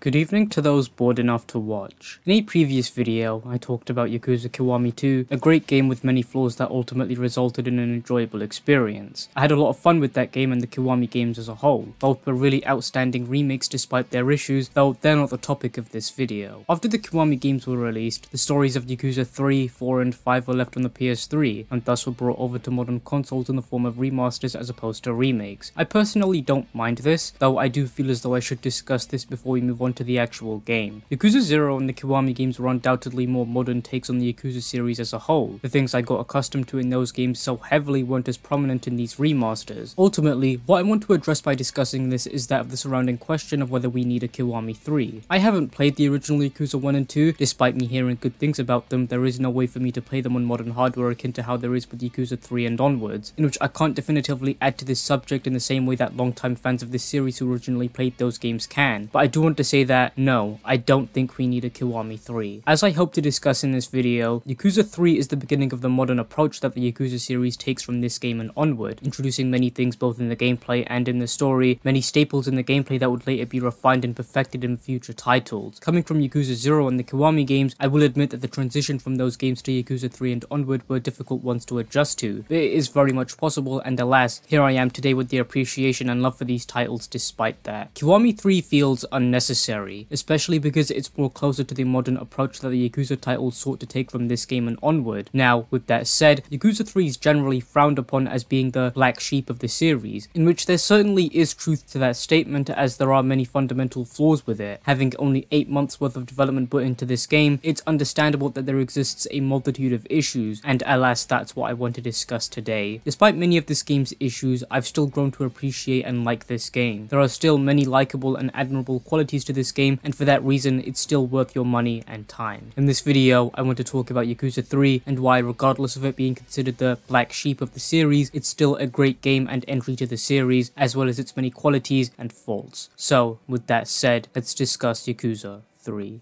Good evening to those bored enough to watch. In a previous video, I talked about Yakuza Kiwami 2, a great game with many flaws that ultimately resulted in an enjoyable experience. I had a lot of fun with that game and the Kiwami games as a whole. Both were really outstanding remakes despite their issues, though they're not the topic of this video. After the Kiwami games were released, the stories of Yakuza 3, 4 and 5 were left on the PS3, and thus were brought over to modern consoles in the form of remasters as opposed to remakes. I personally don't mind this, though I do feel as though I should discuss this before we move on to the actual game. Yakuza 0 and the Kiwami games were undoubtedly more modern takes on the Yakuza series as a whole. The things I got accustomed to in those games so heavily weren't as prominent in these remasters. Ultimately, what I want to address by discussing this is that of the surrounding question of whether we need a Kiwami 3. I haven't played the original Yakuza 1 and 2, despite me hearing good things about them. There is no way for me to play them on modern hardware akin to how there is with Yakuza 3 and onwards, in which I can't definitively add to this subject in the same way that longtime fans of this series who originally played those games can. But I do want to say that no, I don't think we need a Kiwami 3. As I hope to discuss in this video, Yakuza 3 is the beginning of the modern approach that the Yakuza series takes from this game and onward, introducing many things both in the gameplay and in the story, many staples in the gameplay that would later be refined and perfected in future titles. Coming from Yakuza 0 and the Kiwami games, I will admit that the transition from those games to Yakuza 3 and onward were difficult ones to adjust to, but it is very much possible, and alas, here I am today with the appreciation and love for these titles despite that. Kiwami 3 feels unnecessary, especially because it's more closer to the modern approach that the Yakuza titles sought to take from this game and onward. Now, with that said, Yakuza 3 is generally frowned upon as being the black sheep of the series, in which there certainly is truth to that statement, as there are many fundamental flaws with it. Having only 8 months worth of development put into this game, it's understandable that there exists a multitude of issues, and alas, that's what I want to discuss today. Despite many of this game's issues, I've still grown to appreciate and like this game. There are still many likable and admirable qualities to this game, and for that reason, it's still worth your money and time. In this video, I want to talk about Yakuza 3 and why, regardless of it being considered the black sheep of the series, it's still a great game and entry to the series, as well as its many qualities and faults. So, with that said, let's discuss Yakuza 3.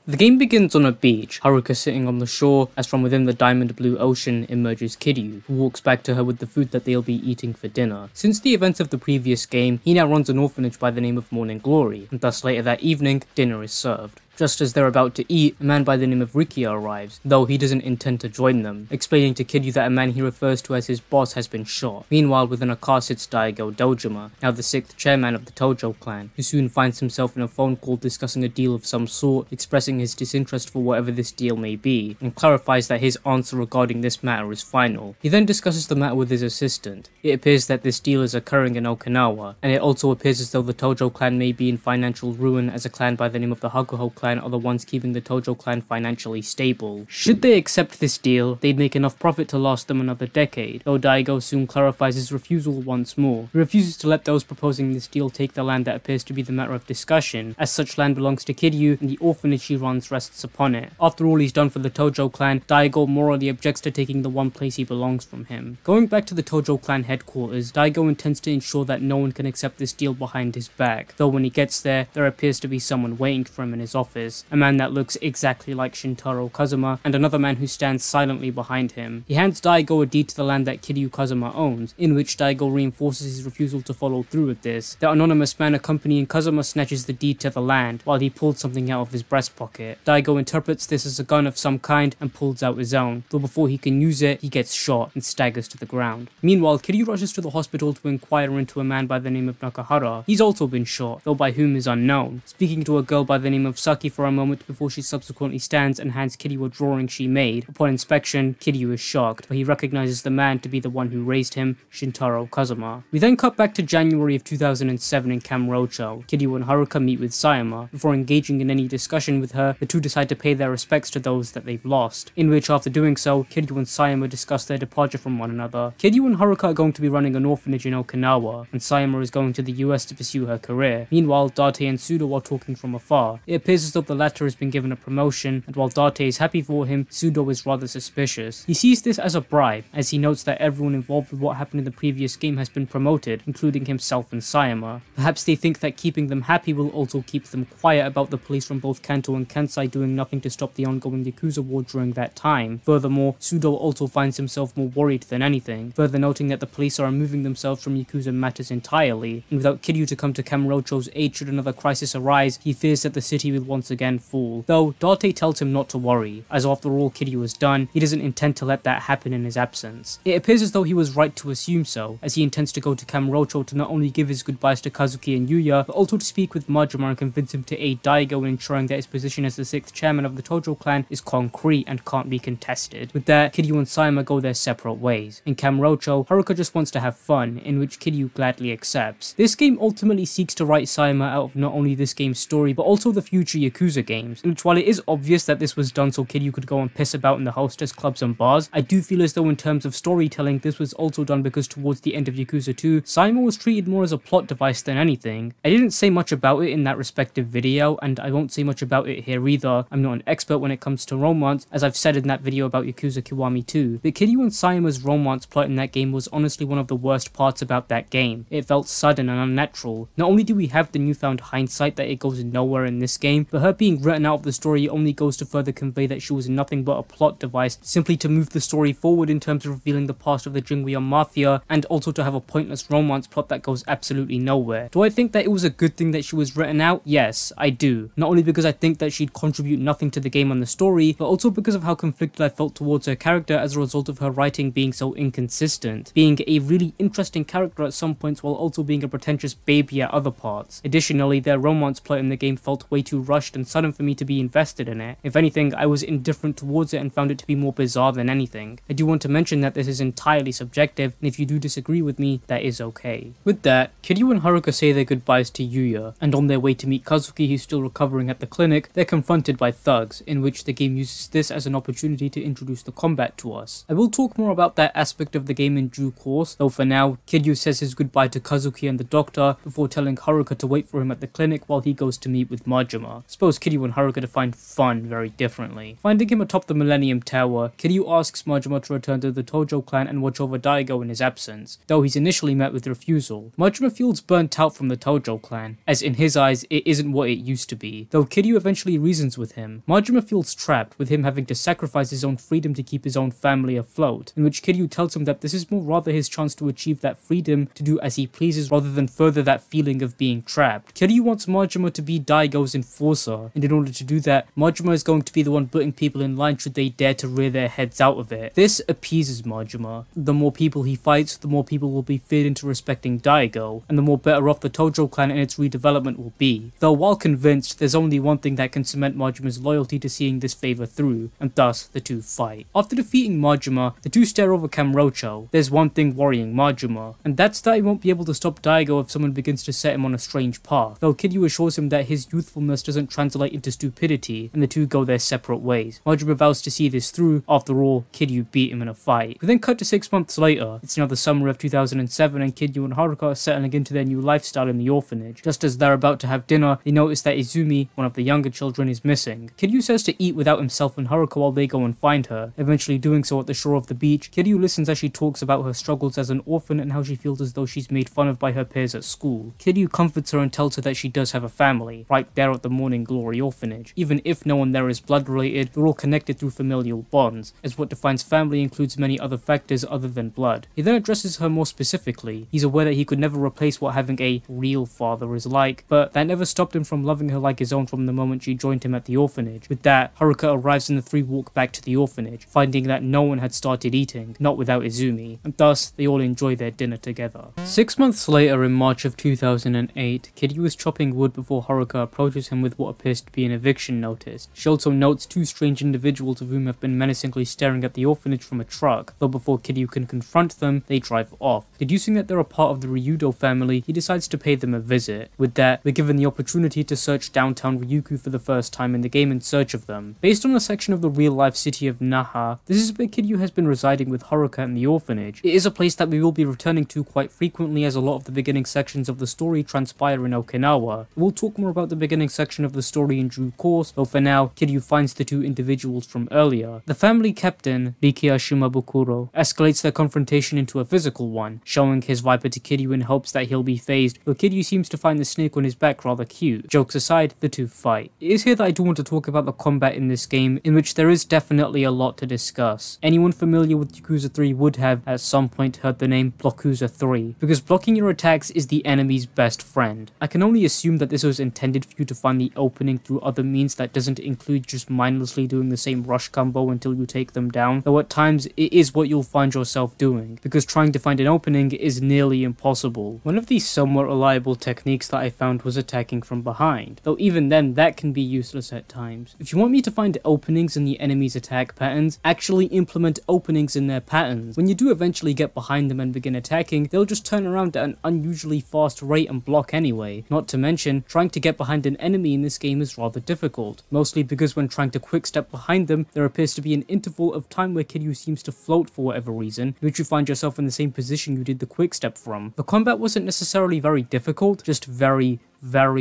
The game begins on a beach, Haruka sitting on the shore, as from within the diamond blue ocean emerges Kiryu, who walks back to her with the food that they'll be eating for dinner. Since the events of the previous game, he now runs an orphanage by the name of Morning Glory, and thus later that evening, dinner is served. Just as they're about to eat, a man by the name of Rikia arrives, though he doesn't intend to join them, explaining to Kiryu that a man he refers to as his boss has been shot. Meanwhile, within a car sits Daigo Dojima, now the 6th chairman of the Tojo clan, who soon finds himself in a phone call discussing a deal of some sort, expressing his disinterest for whatever this deal may be, and clarifies that his answer regarding this matter is final. He then discusses the matter with his assistant. It appears that this deal is occurring in Okinawa, and it also appears as though the Tojo clan may be in financial ruin, as a clan by the name of the Hakuho clan are the ones keeping the Tojo clan financially stable. Should they accept this deal, they'd make enough profit to last them another decade, though Daigo soon clarifies his refusal once more. He refuses to let those proposing this deal take the land that appears to be the matter of discussion, as such land belongs to Kiryu and the orphanage he runs rests upon it. After all he's done for the Tojo clan, Daigo morally objects to taking the one place he belongs from him. Going back to the Tojo clan headquarters, Daigo intends to ensure that no one can accept this deal behind his back, though when he gets there, there appears to be someone waiting for him in his office. A man that looks exactly like Shintaro Kazuma, and another man who stands silently behind him. He hands Daigo a deed to the land that Kiryu Kazuma owns, in which Daigo reinforces his refusal to follow through with this. The anonymous man accompanying Kazuma snatches the deed to the land, while he pulls something out of his breast pocket. Daigo interprets this as a gun of some kind and pulls out his own, though before he can use it, he gets shot and staggers to the ground. Meanwhile, Kiryu rushes to the hospital to inquire into a man by the name of Nakahara. He's also been shot, though by whom is unknown. Speaking to a girl by the name of Saki for a moment before she subsequently stands and hands Kiryu a drawing she made. Upon inspection, Kiryu is shocked, but he recognizes the man to be the one who raised him, Shintaro Kazuma. We then cut back to January of 2007 in Kamurocho. Kiryu and Haruka meet with Sayama. Before engaging in any discussion with her, the two decide to pay their respects to those that they've lost, in which after doing so, Kiryu and Sayama discuss their departure from one another. Kiryu and Haruka are going to be running an orphanage in Okinawa, and Sayama is going to the US to pursue her career. Meanwhile, Date and Sudo are talking from afar. It appears as though the latter has been given a promotion, and while Date is happy for him, Sudo is rather suspicious. He sees this as a bribe, as he notes that everyone involved with what happened in the previous game has been promoted, including himself and Sayama. Perhaps they think that keeping them happy will also keep them quiet about the police from both Kanto and Kansai doing nothing to stop the ongoing Yakuza war during that time. Furthermore, Sudo also finds himself more worried than anything, further noting that the police are removing themselves from Yakuza matters entirely, and without Kiryu to come to Kamurocho's aid should another crisis arise, he fears that the city will once again fall. Though, Date tells him not to worry, as after all Kiryu has done, he doesn't intend to let that happen in his absence. It appears as though he was right to assume so, as he intends to go to Kamurocho to not only give his goodbyes to Kazuki and Yuya, but also to speak with Majima and convince him to aid Daigo in ensuring that his position as the 6th chairman of the Tojo clan is concrete and can't be contested. With that, Kiryu and Sayama go their separate ways. In Kamurocho, Haruka just wants to have fun, in which Kiryu gladly accepts. This game ultimately seeks to write Sayama out of not only this game's story, but also the future Yakuza games, in which while it is obvious that this was done so Kiryu could go and piss about in the hostess clubs and bars, I do feel as though in terms of storytelling, this was also done because towards the end of Yakuza 2, Sayama was treated more as a plot device than anything. I didn't say much about it in that respective video, and I won't say much about it here either. I'm not an expert when it comes to romance, as I've said in that video about Yakuza Kiwami 2. But Kiryu and Sayama's romance plot in that game was honestly one of the worst parts about that game. It felt sudden and unnatural. Not only do we have the newfound hindsight that it goes nowhere in this game, but her being written out of the story only goes to further convey that she was nothing but a plot device, simply to move the story forward in terms of revealing the past of the Jinguya Mafia, and also to have a pointless romance plot that goes absolutely nowhere. Do I think that it was a good thing that she was written out? Yes, I do. Not only because I think that she'd contribute nothing to the game and the story, but also because of how conflicted I felt towards her character as a result of her writing being so inconsistent, being a really interesting character at some points while also being a pretentious baby at other parts. Additionally, their romance plot in the game felt way too rushed and sudden for me to be invested in it. If anything, I was indifferent towards it and found it to be more bizarre than anything. I do want to mention that this is entirely subjective, and if you do disagree with me, that is okay. With that, Kiryu and Haruka say their goodbyes to Yuya, and on their way to meet Kazuki, who's still recovering at the clinic, they're confronted by thugs, in which the game uses this as an opportunity to introduce the combat to us. I will talk more about that aspect of the game in due course, though for now, Kiryu says his goodbye to Kazuki and the doctor before telling Haruka to wait for him at the clinic while he goes to meet with Majima. Suppose Kiryu and Haruka define fun very differently. Finding him atop the Millennium Tower, Kiryu asks Majima to return to the Tojo clan and watch over Daigo in his absence, though he's initially met with refusal. Majima feels burnt out from the Tojo clan, as in his eyes it isn't what it used to be, though Kiryu eventually reasons with him. Majima feels trapped, with him having to sacrifice his own freedom to keep his own family afloat, in which Kiryu tells him that this is more rather his chance to achieve that freedom to do as he pleases rather than further that feeling of being trapped. Kiryu wants Majima to be Daigo's enforcer, and in order to do that, Majima is going to be the one putting people in line should they dare to rear their heads out of it. This appeases Majima. The more people he fights, the more people will be feared into respecting Daigo, and the more better off the Tojo clan and its redevelopment will be. Though while convinced, there's only one thing that can cement Majima's loyalty to seeing this favor through, and thus the two fight. After defeating Majima, the two stare over Kamurocho. There's one thing worrying Majima, and that's that he won't be able to stop Daigo if someone begins to set him on a strange path, though Kiryu assures him that his youthfulness doesn't translate into stupidity, and the two go their separate ways. Majima vows to see this through. After all, Kiryu beat him in a fight. We then cut to 6 months later. It's now the summer of 2007 and Kiryu and Haruka are settling into their new lifestyle in the orphanage. Just as they're about to have dinner, they notice that Izumi, one of the younger children, is missing. Kiryu says to eat without himself and Haruka while they go and find her, eventually doing so at the shore of the beach. Kiryu listens as she talks about her struggles as an orphan and how she feels as though she's made fun of by her peers at school. Kiryu comforts her and tells her that she does have a family, right there at the Morning Glory orphanage. Even if no one there is blood related, they're all connected through familial bonds, as what defines family includes many other factors other than blood. He then addresses her more specifically. He's aware that he could never replace what having a real father is like, but that never stopped him from loving her like his own from the moment she joined him at the orphanage. With that, Haruka arrives and the three walk back to the orphanage, finding that no one had started eating, not without Izumi, and thus they all enjoy their dinner together. 6 months later, in March of 2008, Kiryu is chopping wood before Haruka approaches him with what appears to be an eviction notice. She also notes two strange individuals of whom have been menacingly staring at the orphanage from a truck, though before Kiryu can confront them, they drive off. Deducing that they're a part of the Ryudo family, he decides to pay them a visit. With that, we're given the opportunity to search downtown Ryukyu for the first time in the game in search of them. Based on a section of the real-life city of Naha, this is where Kiryu has been residing with Haruka in the orphanage. It is a place that we will be returning to quite frequently as a lot of the beginning sections of the story transpire in Okinawa. We'll talk more about the beginning section of the story in due course, though for now, Kiryu finds the two individuals from earlier. The family captain, Rikiya Shimabukuro, escalates their confrontation into a physical one, showing his viper to Kiryu in hopes that he'll be phased, though Kiryu seems to find the snake on his back rather cute. Jokes aside, the two fight. It is here that I do want to talk about the combat in this game, in which there is definitely a lot to discuss. Anyone familiar with Yakuza 3 would have at some point heard the name Blockuza 3, because blocking your attacks is the enemy's best friend. I can only assume that this was intended for you to find the opening through other means that doesn't include just mindlessly doing the same rush combo until you take them down, though at times it is what you'll find yourself doing, because trying to find an opening is nearly impossible. One of these somewhat reliable techniques that I found was attacking from behind, though even then that can be useless at times. If you want me to find openings in the enemy's attack patterns, actually implement openings in their patterns. When you do eventually get behind them and begin attacking, they'll just turn around at an unusually fast rate and block anyway. Not to mention, trying to get behind an enemy in this game is rather difficult, mostly because when trying to quick step behind them, there appears to be an interval of time where Kiryu seems to float for whatever reason, in which you find yourself in the same position you did the quick step from. The combat wasn't necessarily very difficult, just very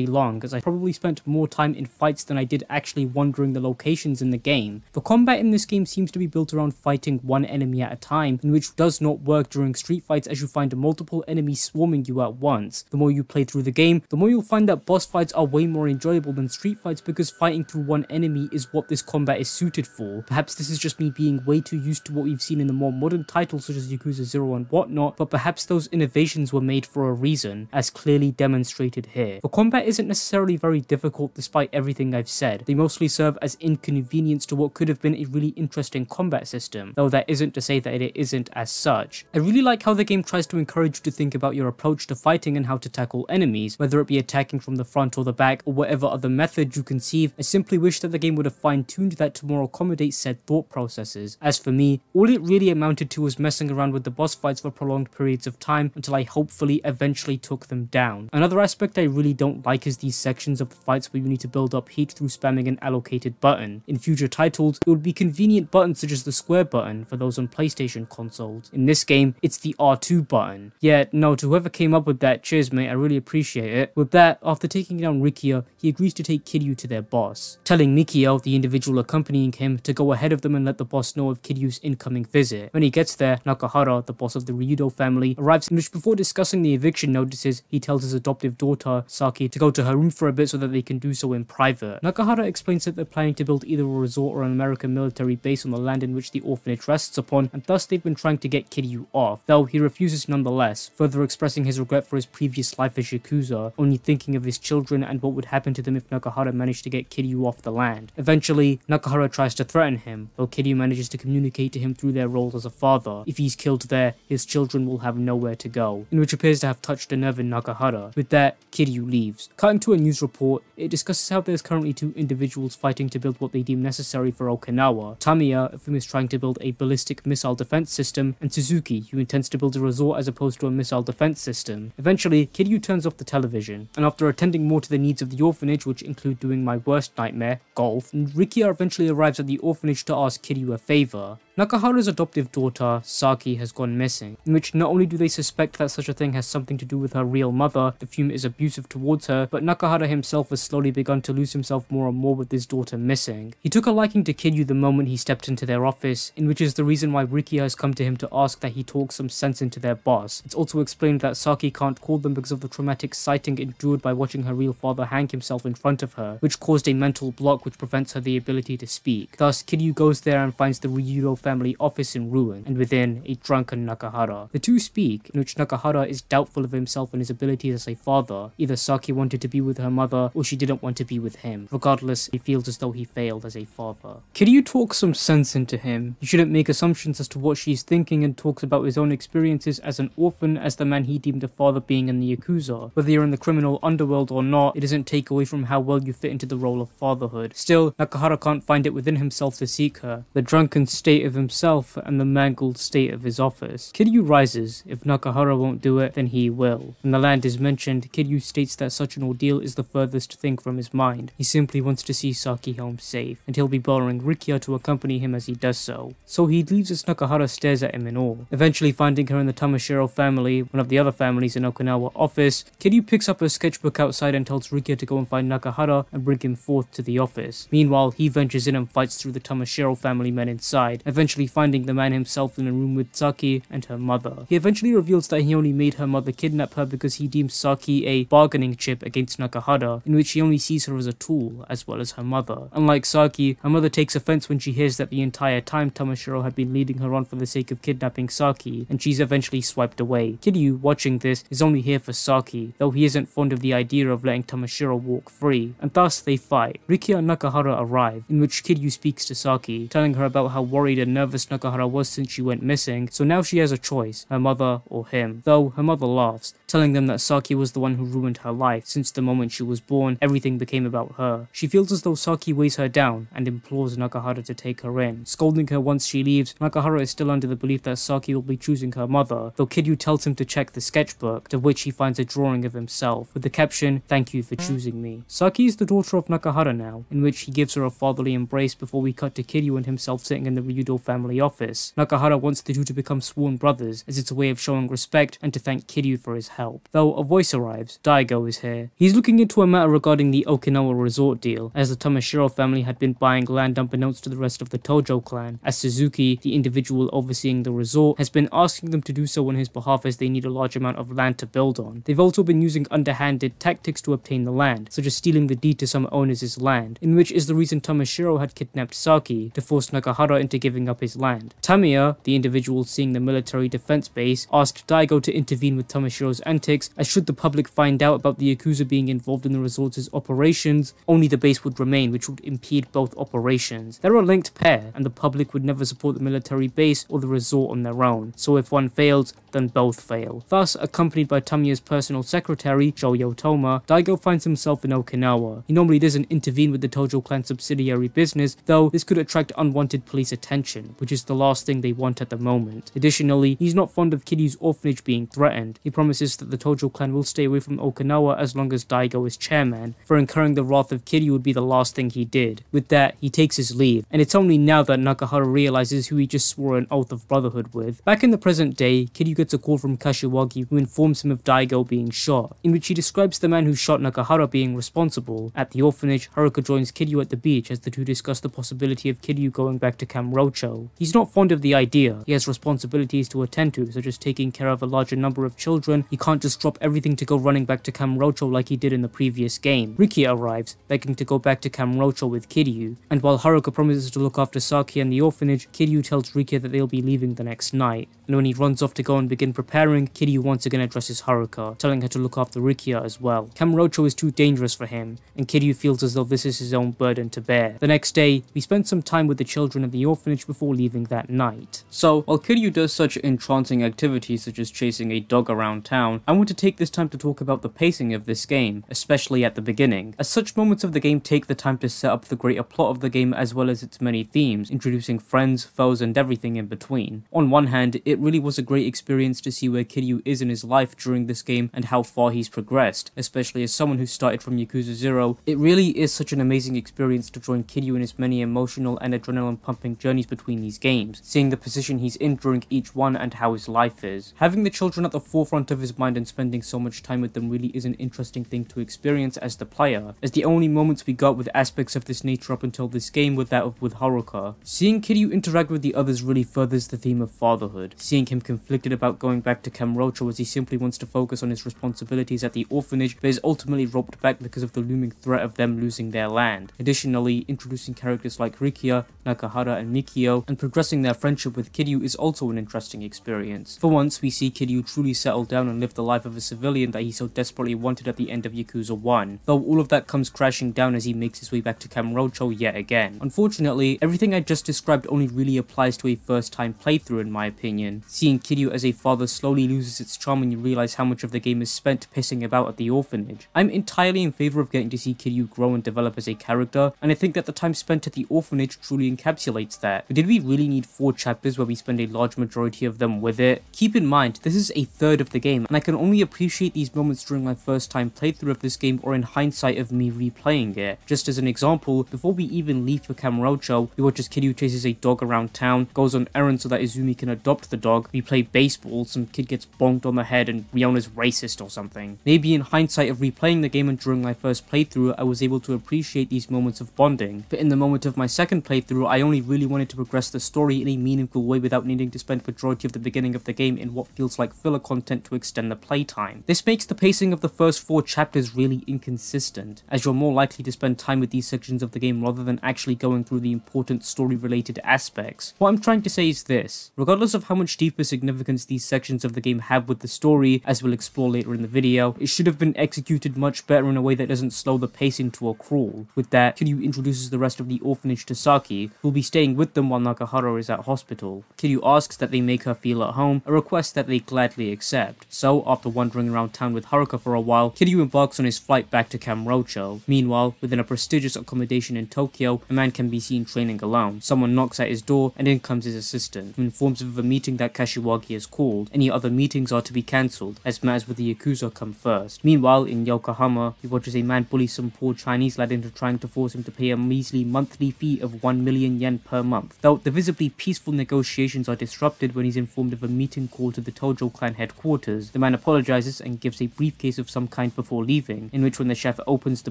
long, as I probably spent more time in fights than I did actually wandering the locations in the game. The combat in this game seems to be built around fighting one enemy at a time, in which does not work during street fights as you find multiple enemies swarming you at once. The more you play through the game, the more you'll find that boss fights are way more enjoyable than street fights because fighting through one enemy is what this combat is suited for. Perhaps this is just me being way too used to what we've seen in the more modern titles such as Yakuza 0 and whatnot, but perhaps those innovations were made for a reason, as clearly demonstrated here. The combat isn't necessarily very difficult despite everything I've said. They mostly serve as inconvenience to what could have been a really interesting combat system, though that isn't to say that it isn't as such. I really like how the game tries to encourage you to think about your approach to fighting and how to tackle enemies, whether it be attacking from the front or the back or whatever other method you conceive. I simply wish that the game would have fine-tuned that to more accommodate said thought processes. As for me, all it really amounted to was messing around with the boss fights for prolonged periods of time until I hopefully eventually took them down. Another aspect I really don't like is these sections of the fights where you need to build up heat through spamming an allocated button. In future titles, it would be convenient buttons such as the square button for those on PlayStation consoles. In this game, it's the R2 button. Yeah, no, to whoever came up with that, cheers mate, I really appreciate it. With that, after taking down Rikiya, he agrees to take Kiryu to their boss, telling Mikio, the individual accompanying him, to go ahead of them and let the boss know of Kiryu's incoming visit. When he gets there, Nakahara, the boss of the Ryu family, arrives, in which before discussing the eviction notices, he tells his adoptive daughter, Saki, to go to her room for a bit so that they can do so in private. Nakahara explains that they're planning to build either a resort or an American military base on the land in which the orphanage rests upon, and thus they've been trying to get Kiryu off, though he refuses nonetheless, further expressing his regret for his previous life as Yakuza, only thinking of his children and what would happen to them if Nakahara managed to get Kiryu off the land. Eventually, Nakahara tries to threaten him, though Kiryu manages to communicate to him through their roles as a father. If he's killed there, his children will have nowhere to go, in which appears to have touched a nerve in Nakahara. With that, Kiryu leaves. Cutting to a news report, it discusses how there's currently two individuals fighting to build what they deem necessary for Okinawa. Tamiya, of whom is trying to build a ballistic missile defense system, and Suzuki, who intends to build a resort as opposed to a missile defense system. Eventually, Kiryu turns off the television, and after attending more to the needs of the orphanage, which include doing my worst nightmare, golf, Rikiya eventually arrives at the orphanage to ask Kiryu a favor. Nakahara's adoptive daughter, Saki, has gone missing, in which not only do they suspect that such a thing has something to do with her real mother, of whom is abusive towards her, but Nakahara himself has slowly begun to lose himself more and more with his daughter missing. He took a liking to Kiryu the moment he stepped into their office, in which is the reason why Rikiya has come to him to ask that he talk some sense into their boss. It's also explained that Saki can't call them because of the traumatic sighting endured by watching her real father hang himself in front of her, which caused a mental block which prevents her the ability to speak. Thus, Kiryu goes there and finds the Ryu family office in ruin, and within, a drunken Nakahara. The two speak, in which Nakahara is doubtful of himself and his abilities as a father. Either Saki wanted to be with her mother, or she didn't want to be with him. Regardless, he feels as though he failed as a father. Kiryu talks some sense into him. You shouldn't make assumptions as to what she's thinking, and talks about his own experiences as an orphan as the man he deemed a father being in the Yakuza. Whether you're in the criminal underworld or not, it doesn't take away from how well you fit into the role of fatherhood. Still, Nakahara can't find it within himself to seek her. The drunken state of of himself and the mangled state of his office. Kiryu rises. If Nakahara won't do it, then he will. When the land is mentioned, Kiryu states that such an ordeal is the furthest thing from his mind. He simply wants to see Saki home safe, and he'll be borrowing Rikia to accompany him as he does so. So he leaves as Nakahara stares at him in awe. Eventually finding her in the Tamashiro family, one of the other families in Okinawa office, Kiryu picks up her sketchbook outside and tells Rikia to go and find Nakahara and bring him forth to the office. Meanwhile, he ventures in and fights through the Tamashiro family men inside, eventually finding the man himself in a room with Saki and her mother. He eventually reveals that he only made her mother kidnap her because he deems Saki a bargaining chip against Nakahara, in which he only sees her as a tool, as well as her mother. Unlike Saki, her mother takes offense when she hears that the entire time Tamashiro had been leading her on for the sake of kidnapping Saki, and she's eventually swiped away. Kiryu, watching this, is only here for Saki, though he isn't fond of the idea of letting Tamashiro walk free, and thus they fight. Rikia and Nakahara arrive, in which Kiryu speaks to Saki, telling her about how worried and nervous Nakahara was since she went missing, so now she has a choice, her mother or him, though her mother laughs, telling them that Saki was the one who ruined her life. Since the moment she was born, everything became about her. She feels as though Saki weighs her down and implores Nakahara to take her in. Scolding her once she leaves, Nakahara is still under the belief that Saki will be choosing her mother, though Kiryu tells him to check the sketchbook, to which he finds a drawing of himself, with the caption, "Thank you for choosing me." Saki is the daughter of Nakahara now, in which he gives her a fatherly embrace before we cut to Kiryu and himself sitting in the Ryudo family office. Nakahara wants the two to become sworn brothers, as it's a way of showing respect and to thank Kiryu for his help. Though a voice arrives, Daigo is here. He's looking into a matter regarding the Okinawa resort deal, as the Tamashiro family had been buying land unbeknownst to the rest of the Tojo clan, as Suzuki, the individual overseeing the resort, has been asking them to do so on his behalf as they need a large amount of land to build on. They've also been using underhanded tactics to obtain the land, such as stealing the deed to some owners' land, in which is the reason Tamashiro had kidnapped Saki to force Nakahara into giving up his land. Tamiya, the individual seeing the military defense base, asked Daigo to intervene with Tamashiro's antics, as should the public find out about the Yakuza being involved in the resort's operations, only the base would remain, which would impede both operations. They're a linked pair, and the public would never support the military base or the resort on their own, so if one fails, then both fail. Thus, accompanied by Tamiya's personal secretary, Shoyo Toma, Daigo finds himself in Okinawa. He normally doesn't intervene with the Tojo clan subsidiary business, though this could attract unwanted police attention, which is the last thing they want at the moment. Additionally, he's not fond of Kiryu's orphanage being threatened. He promises that the Tojo clan will stay away from Okinawa as long as Daigo is chairman, for incurring the wrath of Kiryu would be the last thing he did. With that, he takes his leave, and it's only now that Nakahara realizes who he just swore an oath of brotherhood with. Back in the present day, Kiryu gets a call from Kashiwagi, who informs him of Daigo being shot, in which he describes the man who shot Nakahara being responsible. At the orphanage, Haruka joins Kiryu at the beach as the two discuss the possibility of Kiryu going back to Kamurocho. He's not fond of the idea. He has responsibilities to attend to, such as taking care of a larger number of children. He can't just drop everything to go running back to Kamurocho like he did in the previous game. Rikia arrives, begging to go back to Kamurocho with Kiryu, and while Haruka promises to look after Saki and the orphanage, Kiryu tells Rikia that they'll be leaving the next night, and when he runs off to go and begin preparing, Kiryu once again addresses Haruka, telling her to look after Rikia as well. Kamurocho is too dangerous for him, and Kiryu feels as though this is his own burden to bear. The next day, we spend some time with the children of the orphanage before leaving that night. So, while Kiryu does such entrancing activities such as chasing a dog around town, I want to take this time to talk about the pacing of this game, especially at the beginning, as such moments of the game take the time to set up the greater plot of the game as well as its many themes, introducing friends, foes, and everything in between. On one hand, it really was a great experience to see where Kiryu is in his life during this game and how far he's progressed, especially as someone who started from Yakuza 0. It really is such an amazing experience to join Kiryu in his many emotional and adrenaline pumping journeys between these games, seeing the position he's in during each one and how his life is. Having the children at the forefront of his mind and spending so much time with them really is an interesting thing to experience as the player, as the only moments we got with aspects of this nature up until this game were that of with Haruka. Seeing Kiryu interact with the others really furthers the theme of fatherhood, seeing him conflicted about going back to Kamurocho as he simply wants to focus on his responsibilities at the orphanage but is ultimately roped back because of the looming threat of them losing their land. Additionally, introducing characters like Rikia, Nakahara, and Mikio, and progressing their friendship with Kiryu is also an interesting experience. For once, we see Kiryu truly settle down and live the life of a civilian that he so desperately wanted at the end of Yakuza 1, though all of that comes crashing down as he makes his way back to Kamurocho yet again. Unfortunately, everything I just described only really applies to a first time playthrough in my opinion. Seeing Kiryu as a father slowly loses its charm when you realize how much of the game is spent pissing about at the orphanage. I'm entirely in favor of getting to see Kiryu grow and develop as a character, and I think that the time spent at the orphanage truly encapsulates that. But did we really need 4 chapters where we spend a large majority of them with it? Keep in mind, this is a third of the game, and I can only appreciate these moments during my first time playthrough of this game or in hindsight of me replaying it. Just as an example, before we even leave for Kamurocho, we watch as Kiryu chases a dog around town, goes on errands so that Izumi can adopt the dog, we play baseball, some kid gets bonked on the head and Riona's racist or something. Maybe in hindsight of replaying the game and during my first playthrough, I was able to appreciate these moments of bonding, but in the moment of my second playthrough, I only really wanted to progress the story in a meaningful way without needing to spend majority of the beginning of the game in what feels like filler content to extend the playtime. This makes the pacing of the first 4 chapters really inconsistent, as you're more likely to spend time with these sections of the game rather than actually going through the important story related aspects. What I'm trying to say is this: regardless of how much deeper significance these sections of the game have with the story, as we'll explore later in the video, it should have been executed much better in a way that doesn't slow the pacing to a crawl. With that, Kiryu introduces the rest of the orphanage to Saki, who will be staying with them while Nakahara is at hospital. Kiryu asks that they make her feel at home, a request that they gladly accept. So, after wandering around town with Haruka for a while, Kiryu embarks on his flight back to Kamurocho. Meanwhile, within a prestigious accommodation in Tokyo, a man can be seen training alone. Someone knocks at his door, and in comes his assistant, who informs him of a meeting that Kashiwagi has called. Any other meetings are to be cancelled, as matters with the Yakuza come first. Meanwhile, in Yokohama, he watches a man bully some poor Chinese lad into trying to force him to pay a measly monthly fee of 1 million yen per month. Though the visibly peaceful negotiations are disrupted when he's informed of a meeting called to the Tojo clan headquarters. The man apologizes and gives a briefcase of some kind before leaving, in which when the chef opens the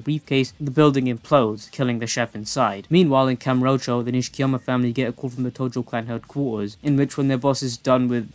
briefcase, the building implodes, killing the chef inside. Meanwhile, in Kamurocho, the Nishikiyama family get a call from the Tojo clan headquarters, in which when their boss is done with,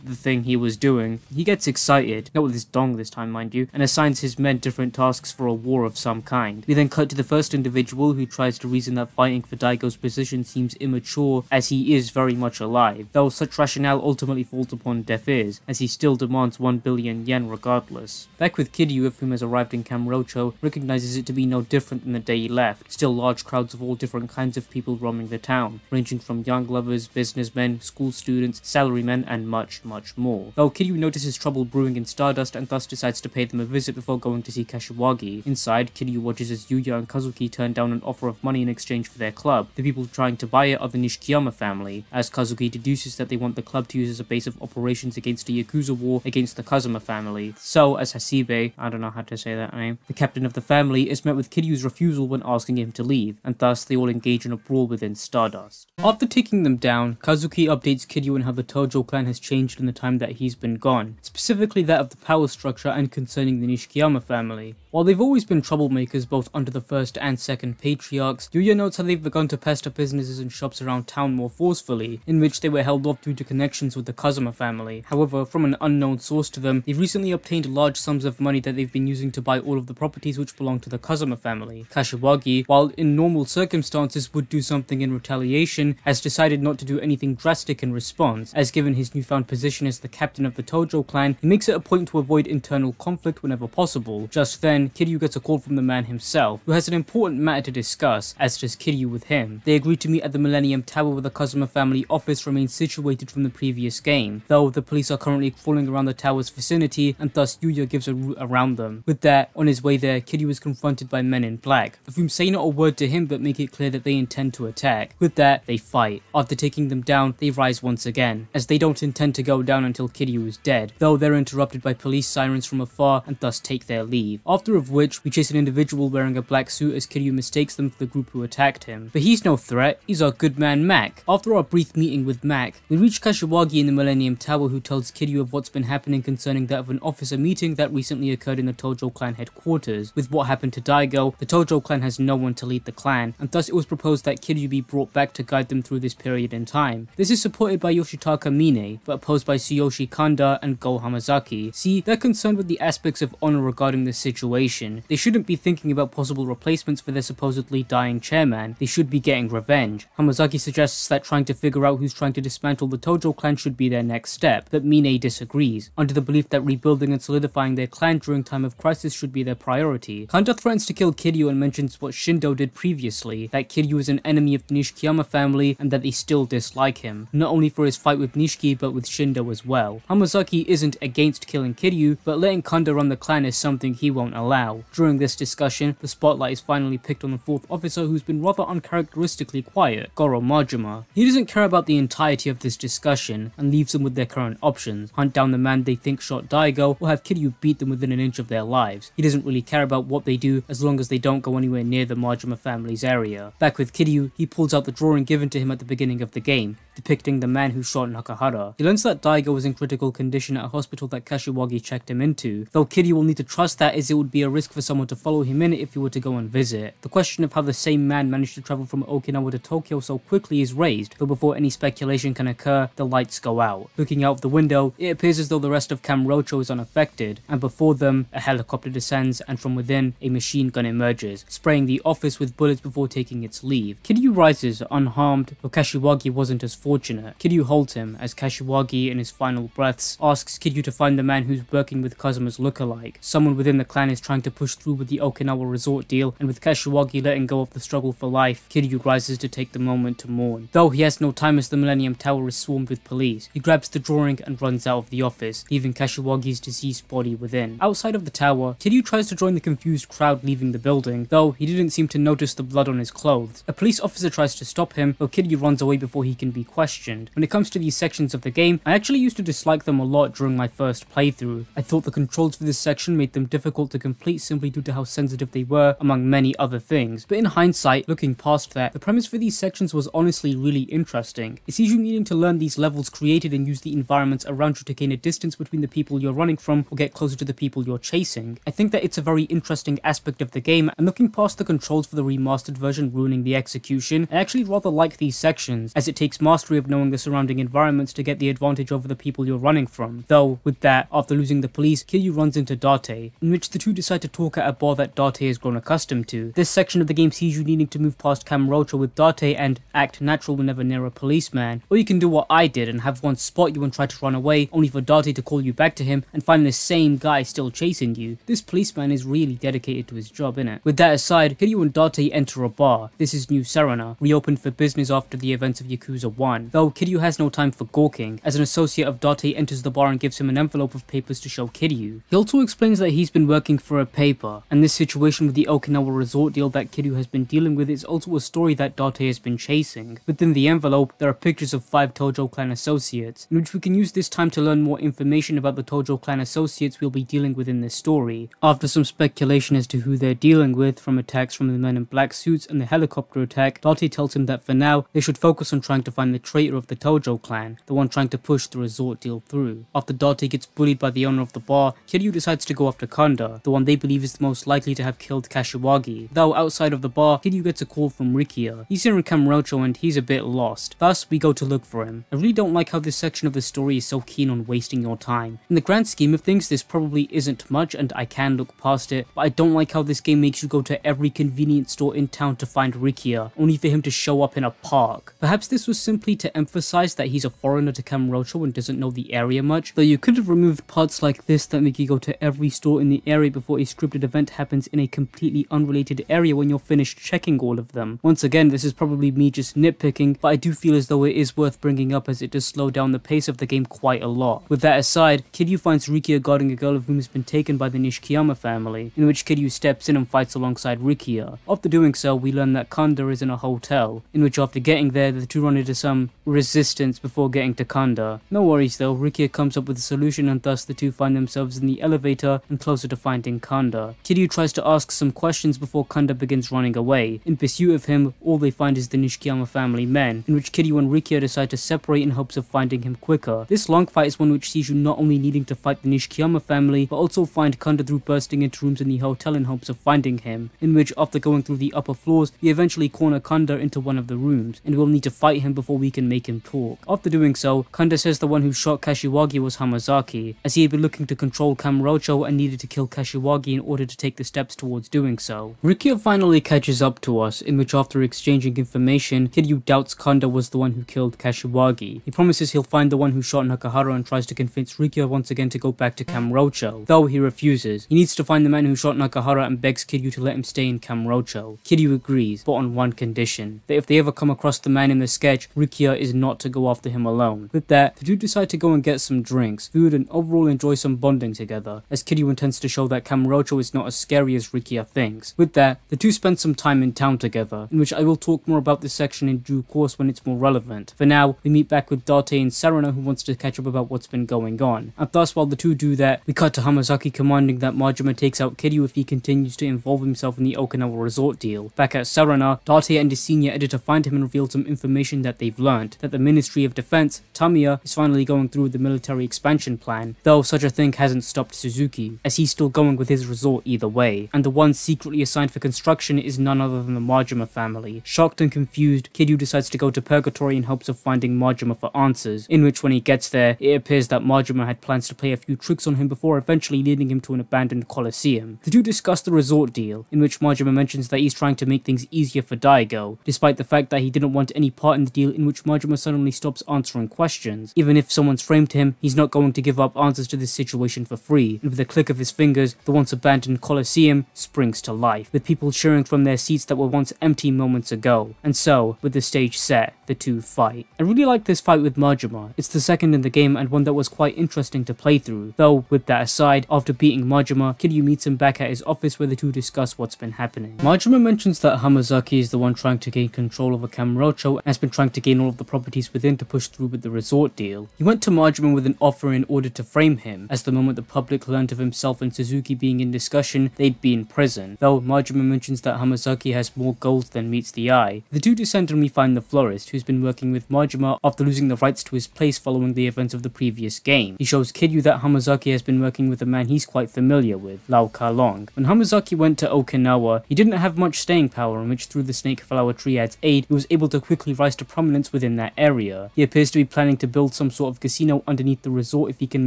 the thing he was doing, he gets excited, not with his dong this time mind you, and assigns his men different tasks for a war of some kind. We then cut to the first individual who tries to reason that fighting for Daigo's position seems immature as he is very much alive, though such rationale ultimately falls upon deaf ears, as he still demands 1 billion yen regardless. Back with Kiryu, of whom has arrived in Kamurocho, recognizes it to be no different than the day he left. Still large crowds of all different kinds of people roaming the town, ranging from young lovers, businessmen, school students, salarymen, and much more. Though Kiryu notices trouble brewing in Stardust and thus decides to pay them a visit before going to see Kashiwagi. Inside, Kiryu watches as Yuya and Kazuki turn down an offer of money in exchange for their club. The people trying to buy it are the Nishikiyama family, as Kazuki deduces that they want the club to use as a base of operations against the Yakuza war against the Kazuma family. So, as Hasibe, I don't know how to say that name, the captain of the family, is met with Kiryu's refusal when asking him to leave, and thus they all engage in a brawl within Stardust. After taking them down, Kazuki updates Kiryu on how the Tojo clan has changed in the time that he's been gone, specifically that of the power structure and concerning the Nishikiyama family. While they've always been troublemakers both under the first and second patriarchs, Yuya notes how they've begun to pester businesses and shops around town more forcefully, in which they were held off due to connections with the Kazuma family. However, from an unknown source to them, they've recently obtained large sums of money that they've been using to buy all of the properties which belong to the Kazuma family. Kashiwagi, while in normal circumstances would do something in retaliation, has decided not to do anything drastic in response, as given his newfound position as the captain of the Tojo clan, he makes it a point to avoid internal conflict whenever possible. Just then, Kiryu gets a call from the man himself, who has an important matter to discuss, as does Kiryu with him. They agree to meet at the Millennium Tower where the Kazuma family office remains situated from the previous game, though the police are currently crawling around the tower's vicinity, and thus Yuya gives a route around them. With that, on his way there, Kiryu is confronted by men in black, of whom say not a word to him but make it clear that they intend to attack. With that, they fight. After taking them down, they rise once again, as they don't intend to go down until Kiryu is dead, though they're interrupted by police sirens from afar and thus take their leave. After of which, we chase an individual wearing a black suit as Kiryu mistakes them for the group who attacked him. But he's no threat, he's our good man Mac. After our brief meeting with Mac, we reach Kashiwagi in the Millennium Tower, who tells Kiryu of what's been happening concerning that of an officer meeting that recently occurred in the Tojo clan headquarters. With what happened to Daigo, the Tojo clan has no one to lead the clan, and thus it was proposed that Kiryu be brought back to guide them through this period in time. This is supported by Yoshitaka Mine, but opposed by by Tsuyoshi Kanda and Go Hamazaki. See, they're concerned with the aspects of honor regarding this situation. They shouldn't be thinking about possible replacements for their supposedly dying chairman, they should be getting revenge. Hamazaki suggests that trying to figure out who's trying to dismantle the Tojo clan should be their next step, but Mine disagrees, under the belief that rebuilding and solidifying their clan during time of crisis should be their priority. Kanda threatens to kill Kiryu and mentions what Shindo did previously, that Kiryu is an enemy of the Nishikiyama family and that they still dislike him, not only for his fight with Nishiki but with Shindo as well. Hamazaki isn't against killing Kiryu, but letting Kanda run the clan is something he won't allow. During this discussion, the spotlight is finally picked on the fourth officer who's been rather uncharacteristically quiet, Goro Majima. He doesn't care about the entirety of this discussion and leaves them with their current options: hunt down the man they think shot Daigo or have Kiryu beat them within an inch of their lives. He doesn't really care about what they do as long as they don't go anywhere near the Majima family's area. Back with Kiryu, he pulls out the drawing given to him at the beginning of the game, depicting the man who shot Nakahara. He learns that Daigo was in critical condition at a hospital that Kashiwagi checked him into, though Kiryu will need to trust that as it would be a risk for someone to follow him in if he were to go and visit. The question of how the same man managed to travel from Okinawa to Tokyo so quickly is raised, though before any speculation can occur, the lights go out. Looking out of the window, it appears as though the rest of Kamurocho is unaffected, and before them, a helicopter descends and from within, a machine gun emerges, spraying the office with bullets before taking its leave. Kiryu rises unharmed, though Kashiwagi wasn't as fortunate. Kiryu holds him as Kashiwagi, in his final breaths, asks Kiryu to find the man who's working with Kazuma's lookalike. Someone within the clan is trying to push through with the Okinawa resort deal, and with Kashiwagi letting go of the struggle for life, Kiryu rises to take the moment to mourn. Though he has no time as the Millennium Tower is swarmed with police, he grabs the drawing and runs out of the office, leaving Kashiwagi's deceased body within. Outside of the tower, Kiryu tries to join the confused crowd leaving the building, though he didn't seem to notice the blood on his clothes. A police officer tries to stop him, though Kiryu runs away before he can be questioned. When it comes to these sections of the game, I actually used to dislike them a lot during my first playthrough. I thought the controls for this section made them difficult to complete simply due to how sensitive they were, among many other things. But in hindsight, looking past that, the premise for these sections was honestly really interesting. It sees you needing to learn these levels created and use the environments around you to gain a distance between the people you're running from or get closer to the people you're chasing. I think that it's a very interesting aspect of the game, and looking past the controls for the remastered version ruining the execution, I actually rather like these sections, as it takes mastery of knowing the surrounding environments to get the advantage over the people you're running from. Though, with that, after losing the police, Kiryu runs into Date, in which the two decide to talk at a bar that Date has grown accustomed to. This section of the game sees you needing to move past Kamurocho with Date and act natural whenever near a policeman, or you can do what I did and have one spot you and try to run away, only for Date to call you back to him and find the same guy still chasing you. This policeman is really dedicated to his job, innit? With that aside, Kiryu and Date enter a bar. This is New Serena, reopened for business after the events of Yakuza 1, though Kiryu has no time for gawking, as an associate of Date enters the bar and gives him an envelope of papers to show Kiryu. He also explains that he's been working for a paper, and this situation with the Okinawa resort deal that Kiryu has been dealing with is also a story that Date has been chasing. Within the envelope, there are pictures of 5 Tojo clan associates, in which we can use this time to learn more information about the Tojo clan associates we'll be dealing with in this story. After some speculation as to who they're dealing with, from attacks from the men in black suits and the helicopter attack, Date tells him that for now, they should focus on trying to find the traitor of the Tojo clan, the one trying to push the resort deal through. After Date gets bullied by the owner of the bar, Kiryu decides to go after Kanda, the one they believe is the most likely to have killed Kashiwagi. Though outside of the bar, Kiryu gets a call from Rikia. He's here in Kamurocho and he's a bit lost, thus we go to look for him. I really don't like how this section of the story is so keen on wasting your time. In the grand scheme of things, this probably isn't much and I can look past it, but I don't like how this game makes you go to every convenience store in town to find Rikia, only for him to show up in a park. Perhaps this was simply to emphasize that he's a foreigner to Kamurocho and doesn't know the area much, though you could have removed parts like this that make you go to every store in the area before a scripted event happens in a completely unrelated area when you're finished checking all of them. Once again, this is probably me just nitpicking, but I do feel as though it is worth bringing up as it does slow down the pace of the game quite a lot. With that aside, Kiryu finds Rikia guarding a girl of whom has been taken by the Nishikiyama family, in which Kiryu steps in and fights alongside Rikia. After doing so, we learn that Kanda is in a hotel, in which after getting there, the two run into some resistance before getting to Kanda. No worries though, Rikia comes up with a solution and thus the two find themselves in the elevator and closer to finding Kanda. Kiryu tries to ask some questions before Kanda begins running away. In pursuit of him, all they find is the Nishikiyama family men, in which Kiryu and Rikia decide to separate in hopes of finding him quicker. This long fight is one which sees you not only needing to fight the Nishikiyama family, but also find Kanda through bursting into rooms in the hotel in hopes of finding him, in which after going through the upper floors, we eventually corner Kanda into one of the rooms, and we'll need to fight him before we can make him talk. After doing so, Kanda says the one who shot Kashiwagi was Hamazaki, as he had been looking to control Kamurocho and needed to kill Kashiwagi in order to take the steps towards doing so. Rukia finally catches up to us, in which after exchanging information, Kiryu doubts Kanda was the one who killed Kashiwagi. He promises he'll find the one who shot Nakahara and tries to convince Rukia once again to go back to Kamurocho, though he refuses. He needs to find the man who shot Nakahara and begs Kiryu to let him stay in Kamurocho. Kiryu agrees, but on one condition, that if they ever come across the man in the sketch, Rukia is not to go after him alone. With that, the two decide to go and get some drinks, food, and overall enjoy some bonding together, as Kiryu intends to show that Kamurocho is not as scary as Rukia thinks. With that, the two spend some time in town together, in which I will talk more about this section in due course when it's more relevant. For now, we meet back with Date and Sarana, who wants to catch up about what's been going on. And thus, while the two do that, we cut to Hamazaki commanding that Majima takes out Kiryu if he continues to involve himself in the Okinawa resort deal. Back at Sarana, Date and his senior editor find him and reveal some information that they've learned, that the Ministry of Defense, Tamiya, is finally going through with the military expansion plan, though such a thing hasn't stopped Suzuki, as he's still going with his resort either way, and the one secretly assigned for construction is none other than the Majima family. Shocked and confused, Kiryu decides to go to Purgatory in hopes of finding Majima for answers, in which when he gets there, it appears that Majima had plans to play a few tricks on him before eventually leading him to an abandoned coliseum. The two discuss the resort deal, in which Majima mentions that he's trying to make things easier for Daigo, despite the fact that he didn't want any part in the deal, in which Majima suddenly stops answering questions. Even if someone's framed him, he's not going to give up answers to this situation for free, and with a click of his fingers, the once abandoned coliseum springs to life, with people cheering from their seats that were once empty moments ago. And so, with the stage set, the two fight. I really like this fight with Majima. It's the second in the game and one that was quite interesting to play through, though with that aside, after beating Majima, Kiryu meets him back at his office where the two discuss what's been happening. Majima mentions that Hamazaki is the one trying to gain control over Kamurocho and has been trying to gain all of the properties within to push through with the resort deal. He went to Majima with an offer in order to frame him, as the moment the public learned of himself and Suzuki being in discussion, they'd be in prison, though Majima mentions that Hamazaki has more gold than meets the eye. The two descend and we find the florist, who's been working with Majima after losing the rights to his place following the events of the previous game. He shows Kiryu that Hamazaki has been working with a man he's quite familiar with, Lau Ka-long. When Hamazaki went to Okinawa, he didn't have much staying power, in which through the Snake Flower Triad's aid, he was able to quickly rise to prominence within that area. He appears to be planning to build some sort of casino underneath the resort if he can